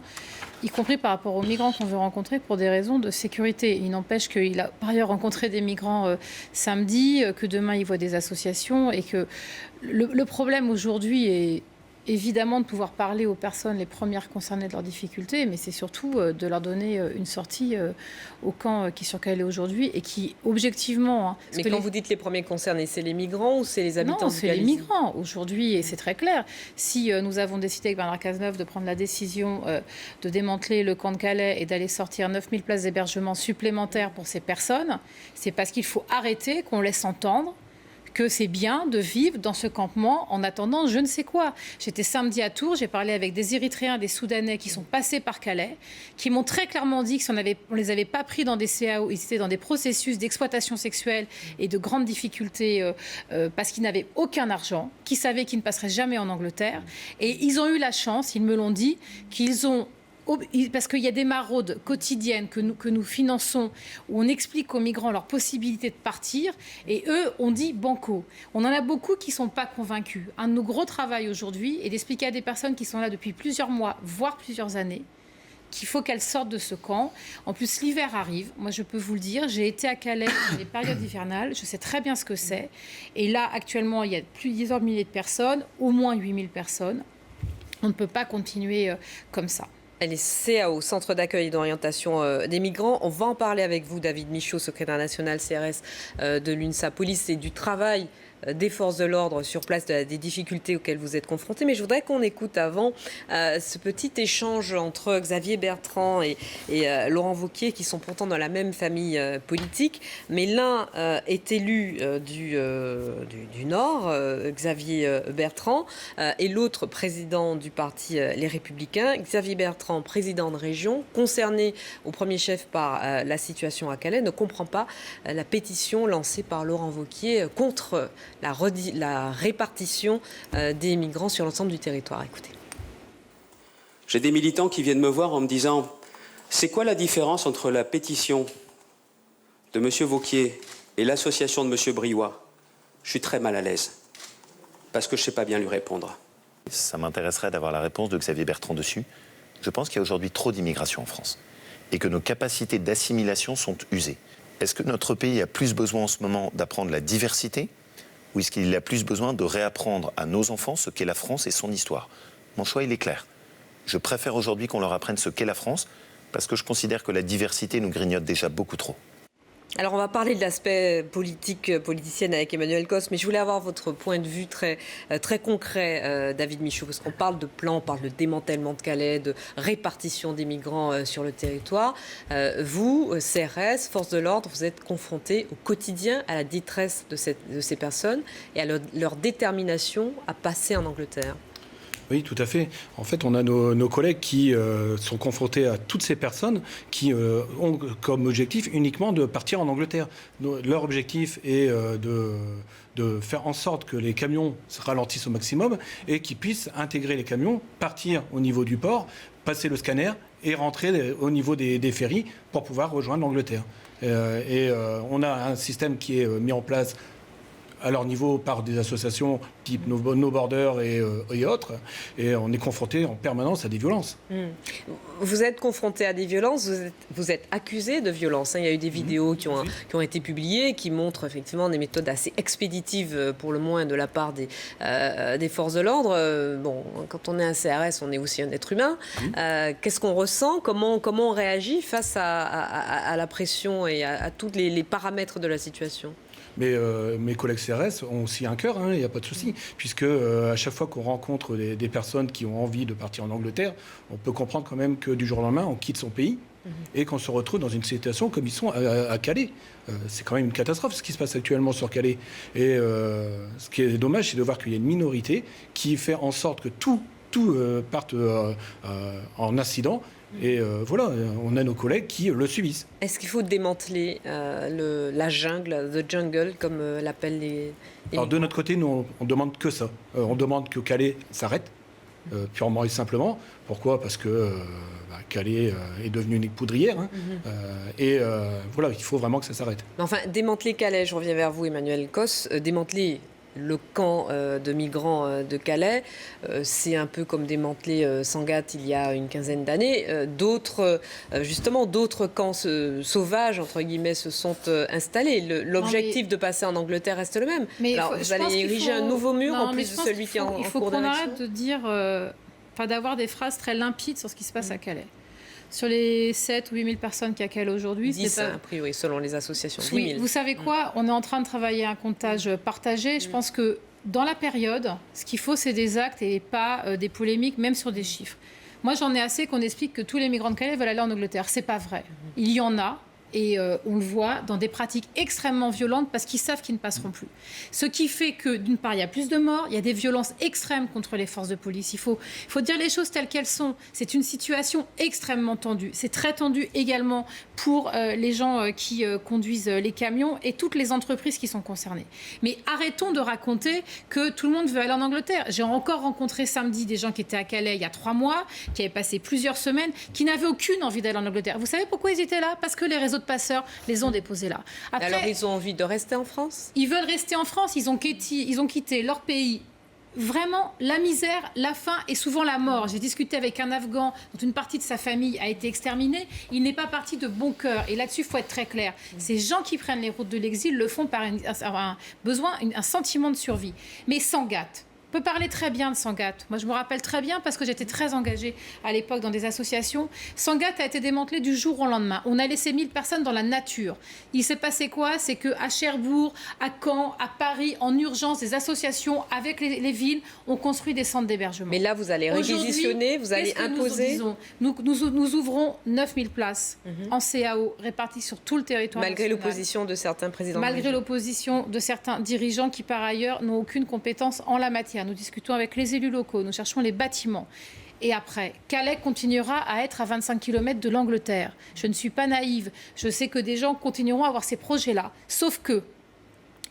y compris par rapport aux migrants qu'on veut rencontrer pour des raisons de sécurité. Il n'empêche qu'il a par ailleurs rencontré des migrants samedi, que demain il voit des associations et que le problème aujourd'hui est évidemment de pouvoir parler aux personnes les premières concernées de leurs difficultés, mais c'est surtout de leur donner une sortie au camp qui est sur Calais aujourd'hui et qui, objectivement... Hein, mais quand vous dites les premiers concernés, c'est les migrants ou c'est les habitants du Calaisis? Non, c'est les migrants. Aujourd'hui, et c'est très clair, si nous avons décidé avec Bernard Cazeneuve de prendre la décision de démanteler le camp de Calais et d'aller sortir 9000 places d'hébergement supplémentaires pour ces personnes, c'est parce qu'il faut arrêter qu'on laisse entendre que c'est bien de vivre dans ce campement en attendant je ne sais quoi. J'étais samedi à Tours, j'ai parlé avec des Érythréens, des Soudanais qui sont passés par Calais, qui m'ont très clairement dit qu'on ne les avait pas pris dans des CAO, ils étaient dans des processus d'exploitation sexuelle et de grandes difficultés parce qu'ils n'avaient aucun argent, qui savaient qu'ils ne passeraient jamais en Angleterre. Et ils ont eu la chance, ils me l'ont dit, qu'ils ont... Parce qu'il y a des maraudes quotidiennes que nous finançons où on explique aux migrants leur possibilité de partir et eux, on dit banco. On en a beaucoup qui ne sont pas convaincus. Un de nos gros travaux aujourd'hui est d'expliquer à des personnes qui sont là depuis plusieurs mois, voire plusieurs années, qu'il faut qu'elles sortent de ce camp. En plus, l'hiver arrive. Moi, je peux vous le dire, j'ai été à Calais dans les périodes hivernales. Je sais très bien ce que c'est. Et là, actuellement, il y a plusieurs milliers de personnes, au moins 8000 personnes. On ne peut pas continuer comme ça. Elle est CAO, Centre d'accueil et d'orientation des migrants. On va en parler avec vous, David Michaud, secrétaire national CRS de l'UNSA Police et du travail des forces de l'ordre sur place, des difficultés auxquelles vous êtes confrontés. Mais je voudrais qu'on écoute avant ce petit échange entre Xavier Bertrand et Laurent Wauquiez, qui sont pourtant dans la même famille politique. Mais l'un est élu du Nord, Xavier Bertrand, et l'autre président du parti Les Républicains. Xavier Bertrand, président de région, concerné au premier chef par la situation à Calais, ne comprend pas la pétition lancée par Laurent Wauquiez contre la répartition des migrants sur l'ensemble du territoire. Écoutez. J'ai des militants qui viennent me voir en me disant « C'est quoi la différence entre la pétition de M. Wauquiez et l'association de M. Briouat ?» Je suis très mal à l'aise, parce que je ne sais pas bien lui répondre. Ça m'intéresserait d'avoir la réponse de Xavier Bertrand dessus. Je pense qu'il y a aujourd'hui trop d'immigration en France et que nos capacités d'assimilation sont usées. Est-ce que notre pays a plus besoin en ce moment d'apprendre la diversité ou est-ce qu'il a plus besoin de réapprendre à nos enfants ce qu'est la France et son histoire? Mon choix, il est clair. Je préfère aujourd'hui qu'on leur apprenne ce qu'est la France parce que je considère que la diversité nous grignote déjà beaucoup trop. Alors, on va parler de l'aspect politicienne avec Emmanuel Cos, mais je voulais avoir votre point de vue très concret, David Michaud, parce qu'on parle de plan, on parle de démantèlement de Calais, de répartition des migrants sur le territoire. Vous, CRS, force de l'ordre, vous êtes confrontés au quotidien à la détresse de ces personnes et à leur détermination à passer en Angleterre. Oui, tout à fait. En fait, on a nos collègues qui sont confrontés à toutes ces personnes qui ont comme objectif uniquement de partir en Angleterre. Leur objectif est de faire en sorte que les camions se ralentissent au maximum et qu'ils puissent intégrer les camions, partir au niveau du port, passer le scanner et rentrer au niveau des ferries pour pouvoir rejoindre l'Angleterre. On a un système qui est mis en place à leur niveau par des associations type No Borders et autres. Et on est confronté en permanence à des violences. Vous êtes confronté à des violences, vous êtes accusé de violences. Il y a eu des vidéos qui ont été publiées qui montrent effectivement des méthodes assez expéditives, pour le moins, de la part des forces de l'ordre. Bon, quand on est un CRS, on est aussi un être humain. Qu'est-ce qu'on ressent? Comment on réagit face à la pression et à tous les paramètres de la situation? Mais mes collègues CRS ont aussi un cœur, il n'y a pas de souci, puisque à chaque fois qu'on rencontre des personnes qui ont envie de partir en Angleterre, on peut comprendre quand même que du jour au lendemain, on quitte son pays et qu'on se retrouve dans une situation comme ils sont à Calais. C'est quand même une catastrophe ce qui se passe actuellement sur Calais. Et ce qui est dommage, c'est de voir qu'il y a une minorité qui fait en sorte que tout parte en incident. Et voilà, on a nos collègues qui le subissent. Est-ce qu'il faut démanteler la jungle, the jungle, comme l'appellent les... Alors de notre côté, nous, on demande que ça. On demande que Calais s'arrête purement et simplement. Pourquoi ? Parce que Calais est devenu une poudrière. Voilà, il faut vraiment que ça s'arrête. Enfin, démanteler Calais, je reviens vers vous, Emmanuel Cos, démanteler le camp de migrants de Calais, c'est un peu comme démanteler Sangatte il y a une quinzaine d'années. D'autres camps sauvages, entre guillemets, se sont installés. L'objectif de passer en Angleterre reste le même. Alors, vous allez ériger un nouveau mur en plus de celui qui est en cours d'érection. Il faut qu'on arrête de dire, d'avoir des phrases très limpides sur ce qui se passe à Calais. Sur les 7 ou 8 000 personnes qu'il y a à Calais aujourd'hui, 10 a priori, selon les associations. Oui, 10 000. Vous savez quoi ? On est en train de travailler un comptage partagé. Je pense que dans la période, ce qu'il faut, c'est des actes et pas des polémiques, même sur des chiffres. Moi, j'en ai assez qu'on explique que tous les migrants de Calais veulent aller en Angleterre. C'est pas vrai. Il y en a. Et on le voit dans des pratiques extrêmement violentes parce qu'ils savent qu'ils ne passeront plus. Ce qui fait que, d'une part, il y a plus de morts, il y a des violences extrêmes contre les forces de police. Il faut dire les choses telles qu'elles sont. C'est une situation extrêmement tendue. C'est très tendu également pour les gens qui conduisent les camions et toutes les entreprises qui sont concernées. Mais arrêtons de raconter que tout le monde veut aller en Angleterre. J'ai encore rencontré samedi des gens qui étaient à Calais il y a 3 mois, qui avaient passé plusieurs semaines, qui n'avaient aucune envie d'aller en Angleterre. Vous savez pourquoi ils étaient là ? Parce que les réseaux de passeurs les ont déposés là. Après, alors ils ont envie de rester en France ? Ils veulent rester en France. Ils ont quitté leur pays. Vraiment, la misère, la faim et souvent la mort. J'ai discuté avec un Afghan dont une partie de sa famille a été exterminée. Il n'est pas parti de bon cœur. Et là-dessus, il faut être très clair. Ces gens qui prennent les routes de l'exil le font par un sentiment de survie. Mais Sangatte. On peut parler très bien de Sangatte. Moi, je me rappelle très bien parce que j'étais très engagée à l'époque dans des associations. Sangatte a été démantelé du jour au lendemain. On a laissé 1000 personnes dans la nature. Il s'est passé quoi ? C'est qu'à Cherbourg, à Caen, à Paris, en urgence, des associations avec les villes ont construit des centres d'hébergement. Mais là, vous allez réquisitionner, vous allez imposer. Nous ouvrons 9000 places en CAO réparties sur tout le territoire malgré national. l'opposition de certains présidents. Malgré l'opposition de certains dirigeants qui, par ailleurs, n'ont aucune compétence en la matière. Nous discutons avec les élus locaux, nous cherchons les bâtiments. Et après, Calais continuera à être à 25 km de l'Angleterre. Je ne suis pas naïve. Je sais que des gens continueront à avoir ces projets-là. Sauf que,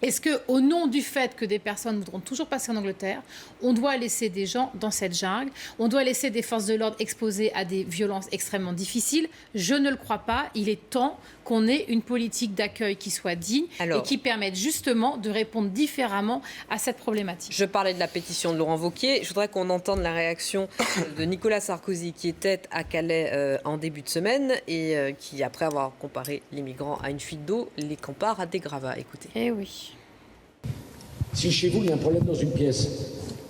est-ce qu'au nom du fait que des personnes voudront toujours passer en Angleterre, on doit laisser des gens dans cette jungle ? On doit laisser des forces de l'ordre exposées à des violences extrêmement difficiles ? Je ne le crois pas. Il est temps qu'on ait une politique d'accueil qui soit digne et qui permette justement de répondre différemment à cette problématique. Je parlais de la pétition de Laurent Wauquiez. Je voudrais qu'on entende la réaction de Nicolas Sarkozy qui était à Calais en début de semaine et qui, après avoir comparé les migrants à une fuite d'eau, les compare à des gravats. Écoutez. Eh oui. Si chez vous, il y a un problème dans une pièce,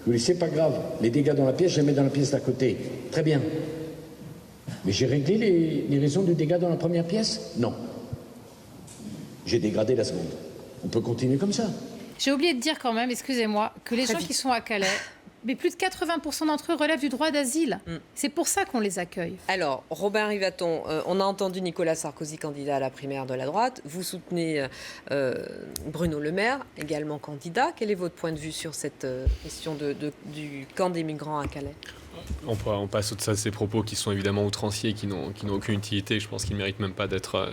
vous dites, c'est pas grave, les dégâts dans la pièce, je les mets dans la pièce d'à côté. Très bien. Mais j'ai réglé les raisons du dégât dans la première pièce ? Non. J'ai dégradé la seconde. On peut continuer comme ça. J'ai oublié de dire quand même, excusez-moi, que les gens qui sont à Calais, mais plus de 80% d'entre eux relèvent du droit d'asile. C'est pour ça qu'on les accueille. Alors, Robert Rivaton, on a entendu Nicolas Sarkozy, candidat à la primaire de la droite. Vous soutenez Bruno Le Maire, également candidat. Quel est votre point de vue sur cette question du camp des migrants à Calais ? On passe au-delà de ces propos qui sont évidemment outranciers et qui n'ont aucune utilité. Je pense qu'ils ne méritent même pas d'être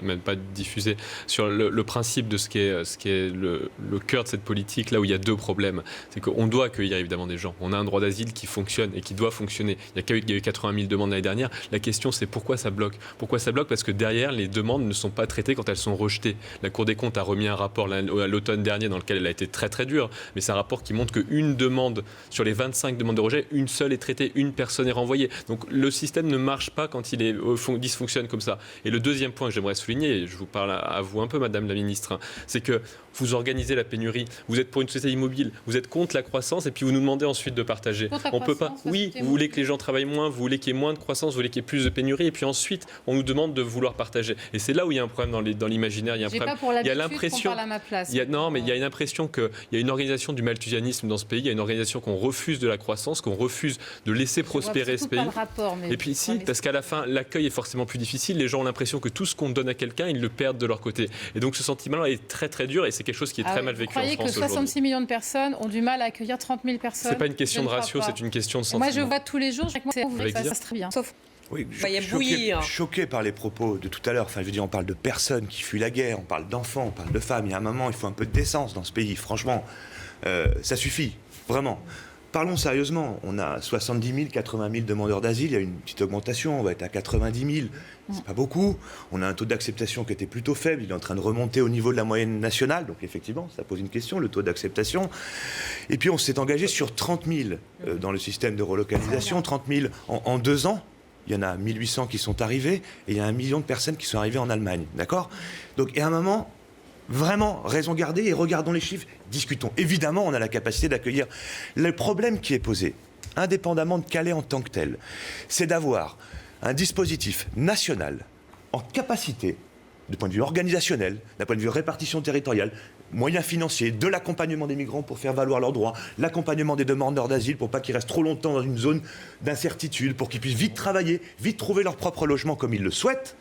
diffusés. Sur le principe de ce qui est le cœur de cette politique, là où il y a deux problèmes, c'est qu'on doit accueillir évidemment des gens. On a un droit d'asile qui fonctionne et qui doit fonctionner. Il y a eu 80 000 demandes l'année dernière. La question, c'est pourquoi ça bloque ? Pourquoi ça bloque ? Parce que derrière, les demandes ne sont pas traitées quand elles sont rejetées. La Cour des comptes a remis un rapport à l'automne dernier dans lequel elle a été très très dure, mais c'est un rapport qui montre qu'une demande sur les 25 demandes de rejet, une seule est traitée, une personne est renvoyée. Donc le système ne marche pas quand il dysfonctionne comme ça. Et le deuxième point que j'aimerais souligner, et je vous parle à vous un peu, Madame la Ministre, c'est que vous organisez la pénurie, vous êtes pour une société immobile, vous êtes contre la croissance et puis vous nous demandez ensuite de partager. On peut pas. Oui, vous voulez que les gens travaillent moins, vous voulez qu'il y ait moins de croissance, vous voulez qu'il y ait plus de pénurie et puis ensuite on nous demande de vouloir partager. Et c'est là où il y a un problème dans l'imaginaire. Il y a un problème. Il y a l'impression. Il y a une impression qu'il y a une organisation du malthusianisme dans ce pays. Il y a une organisation qu'on refuse de la croissance, qu'on refuse de laisser prospérer ce pays. Et puis si, parce qu'à la fin, l'accueil est forcément plus difficile. Les gens ont l'impression que tout ce qu'on donne à quelqu'un, ils le perdent de leur côté. Et donc ce sentiment-là est très très dur et c'est quelque chose qui est très mal vécu en France aujourd'hui. Vous croyez que 66 millions de personnes ont du mal à accueillir 30 000 personnes ? C'est pas une question de ratio, c'est une question de sentiment. Moi je vois tous les jours, ça se passe très bien. Sauf oui, choqué par les propos de tout à l'heure. Enfin, je veux dire, on parle de personnes qui fuient la guerre, on parle d'enfants, on parle de femmes. Il y a un moment, il faut un peu de décence dans ce pays. Franchement, ça suffit, vraiment. parlons sérieusement. On a 70 000, 80 000 demandeurs d'asile. Il y a une petite augmentation. On va être à 90 000. C'est pas beaucoup. On a un taux d'acceptation qui était plutôt faible. Il est en train de remonter au niveau de la moyenne nationale. Donc effectivement, ça pose une question, le taux d'acceptation. Et puis on s'est engagé sur 30 000 dans le système de relocalisation. 30 000 en 2 ans. Il y en a 1800 qui sont arrivés. Et il y a 1 million de personnes qui sont arrivées en Allemagne. D'accord ? Donc, et à un moment... Vraiment, raison gardée et regardons les chiffres, discutons. Évidemment, on a la capacité d'accueillir. Le problème qui est posé, indépendamment de Calais en tant que tel, c'est d'avoir un dispositif national en capacité, du point de vue organisationnel, d'un point de vue répartition territoriale, moyens financiers, de l'accompagnement des migrants pour faire valoir leurs droits, l'accompagnement des demandeurs d'asile pour pas qu'ils restent trop longtemps dans une zone d'incertitude, pour qu'ils puissent vite travailler, vite trouver leur propre logement comme ils le souhaitent.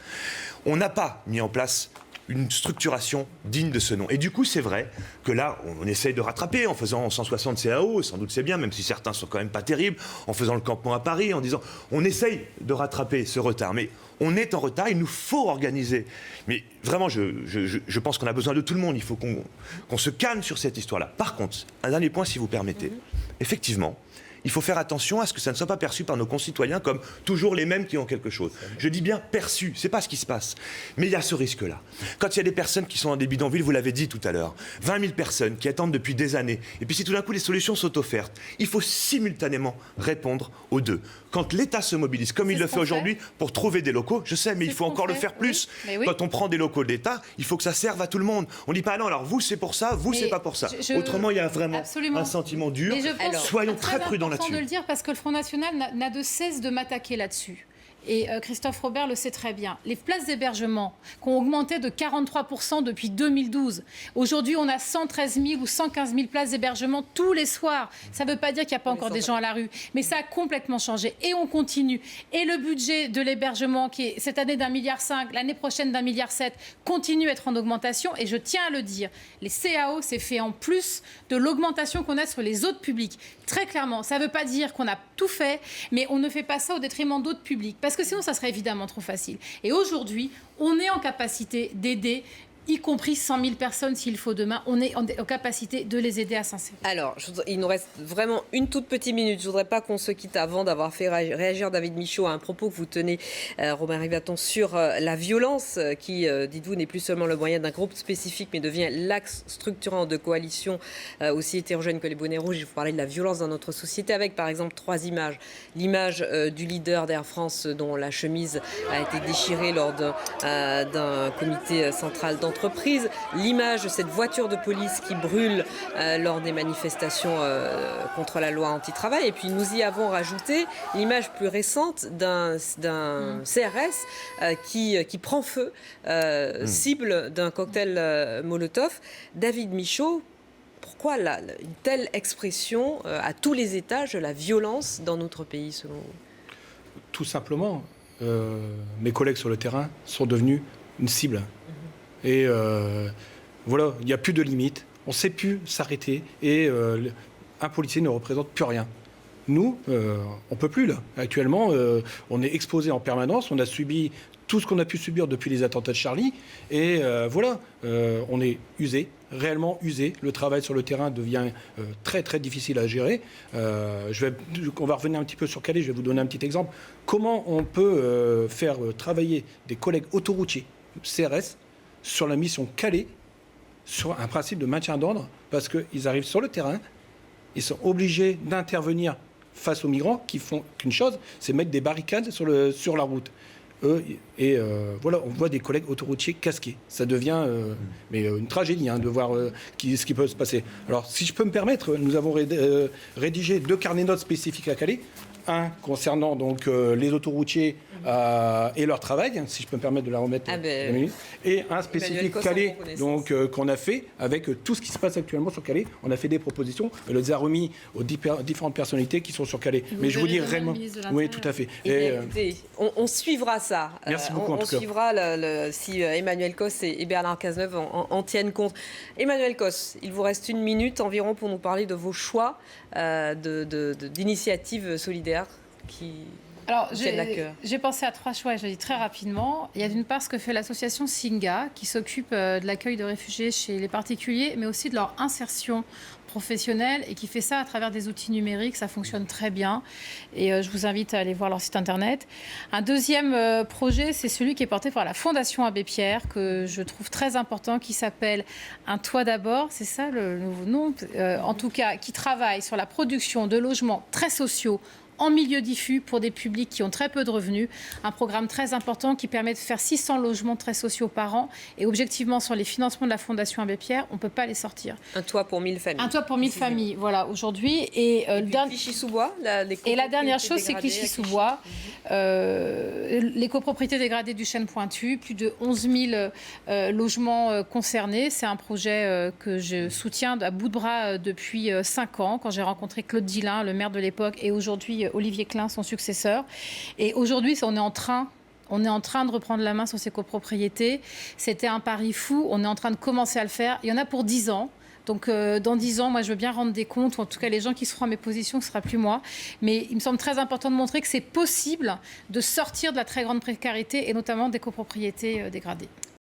On n'a pas mis en place une structuration digne de ce nom. Et du coup, c'est vrai que là, on essaye de rattraper en faisant 160 CAO, sans doute c'est bien, même si certains sont quand même pas terribles, en faisant le campement à Paris, en disant, on essaye de rattraper ce retard. Mais on est en retard, il nous faut organiser. Mais vraiment, je pense qu'on a besoin de tout le monde, il faut qu'on se calme sur cette histoire-là. Par contre, un dernier point, si vous permettez. Effectivement, il faut faire attention à ce que ça ne soit pas perçu par nos concitoyens comme toujours les mêmes qui ont quelque chose. Je dis bien perçu, c'est pas ce qui se passe. Mais il y a ce risque-là. Quand il y a des personnes qui sont dans des bidonvilles, vous l'avez dit tout à l'heure, 20 000 personnes qui attendent depuis des années, et puis si tout d'un coup les solutions sont offertes, il faut simultanément répondre aux deux. Quand l'État se mobilise, comme il le fait aujourd'hui, pour trouver des locaux, je sais, mais il faut encore le faire plus. Oui. Quand on prend des locaux de l'État, il faut que ça serve à tout le monde. On ne dit pas non, alors vous c'est pour ça, vous c'est pas pour ça. Autrement, il y a vraiment un sentiment dur. Soyons très prudents là-dessus. C'est important de le dire parce que le Front National n'a de cesse de m'attaquer là-dessus. Et Christophe Robert le sait très bien. Les places d'hébergement qui ont augmenté de 43% depuis 2012. Aujourd'hui, on a 113 000 ou 115 000 places d'hébergement tous les soirs. Ça ne veut pas dire qu'il n'y a pas encore des gens à la rue. Mais ça a complètement changé. Et on continue. Et le budget de l'hébergement, qui est cette année d'1,5 milliard, l'année prochaine d'1,7 milliard, continue à être en augmentation. Et je tiens à le dire, les CAO, c'est fait en plus de l'augmentation qu'on a sur les autres publics. Très clairement, ça ne veut pas dire qu'on a tout fait, mais on ne fait pas ça au détriment d'autres publics. Parce que sinon, ça serait évidemment trop facile. Et aujourd'hui, on est en capacité d'aider, y compris 100 000 personnes s'il faut demain. On est en capacité de les aider à s'insérer. Alors, il nous reste vraiment une toute petite minute. Je ne voudrais pas qu'on se quitte avant d'avoir fait réagir David Michaud à un propos que vous tenez, Robert Rivaton, sur la violence qui, dites-vous, n'est plus seulement le moyen d'un groupe spécifique, mais devient l'axe structurant de coalitions aussi hétérogènes que les bonnets rouges. Je vous parlais de la violence dans notre société avec, par exemple, 3 images. L'image du leader d'Air France dont la chemise a été déchirée lors d'un comité central d'entreprise. L'image de cette voiture de police qui brûle lors des manifestations contre la loi anti-travail. Et puis nous y avons rajouté l'image plus récente d'un CRS qui prend feu, cible d'un cocktail Molotov. David Michaud, pourquoi une telle expression à tous les étages de la violence dans notre pays, selon vous ? Tout simplement, mes collègues sur le terrain sont devenus une cible. Et voilà, il n'y a plus de limite, on ne sait plus s'arrêter et un policier ne représente plus rien. Nous, on ne peut plus là. Actuellement, on est exposé en permanence, on a subi tout ce qu'on a pu subir depuis les attentats de Charlie et voilà, on est usé, réellement usé. Le travail sur le terrain devient très très difficile à gérer. On va revenir un petit peu sur Calais, je vais vous donner un petit exemple. Comment on peut faire travailler des collègues autoroutiers, CRS, sur la mission Calais, sur un principe de maintien d'ordre, parce qu'ils arrivent sur le terrain, ils sont obligés d'intervenir face aux migrants qui font qu'une chose, c'est mettre des barricades sur la route. Voilà, on voit des collègues autoroutiers casqués. Ça devient une tragédie de voir ce qui peut se passer. Alors, si je peux me permettre, nous avons rédigé 2 carnets de notes spécifiques à Calais. Un concernant donc les autoroutiers et leur travail, si je peux me permettre de la remettre et un spécifique Calais donc qu'on a fait avec tout ce qui se passe actuellement sur Calais. On a fait des propositions, on les a remis aux différentes personnalités qui sont sur Calais. Mais je vous dis réellement, oui, tout à fait. Écoutez, on suivra ça. Merci beaucoup. On suivra si Emmanuel Cos et Bernard Cazeneuve en tiennent compte. Emmanuel Cos, il vous reste 1 minute environ pour nous parler de vos choix d'initiatives solidaires. Alors, j'ai pensé à 3 choix, et je le dis très rapidement. Il y a d'une part ce que fait l'association Singa, qui s'occupe de l'accueil de réfugiés chez les particuliers, mais aussi de leur insertion professionnelle, et qui fait ça à travers des outils numériques. Ça fonctionne très bien, et je vous invite à aller voir leur site internet. Un deuxième projet, c'est celui qui est porté par la Fondation Abbé Pierre, que je trouve très important, qui s'appelle Un toit d'abord, c'est ça le nouveau nom, en tout cas, qui travaille sur la production de logements très sociaux en milieu diffus pour des publics qui ont très peu de revenus. Un programme très important qui permet de faire 600 logements très sociaux par an. Et objectivement, sur les financements de la Fondation Abbé Pierre, on ne peut pas les sortir. Un toit pour 1000 familles. Un toit pour 1000 familles, voilà, aujourd'hui. Et Clichy-sous-Bois. Et la dernière chose, c'est Clichy-sous-Bois. Les copropriétés dégradées du Chêne Pointu, plus de 11 000 logements concernés. C'est un projet que je soutiens à bout de bras depuis 5 ans, quand j'ai rencontré Claude Dillin, le maire de l'époque, et aujourd'hui Olivier Klein, son successeur. Et aujourd'hui, on est en train de reprendre la main sur ces copropriétés. C'était un pari fou. On est en train de commencer à le faire. Il y en a pour 10 ans. Donc, dans 10 ans, moi, je veux bien rendre des comptes, ou en tout cas, les gens qui seront à mes positions, ce ne sera plus moi. Mais il me semble très important de montrer que c'est possible de sortir de la très grande précarité, et notamment des copropriétés dégradées.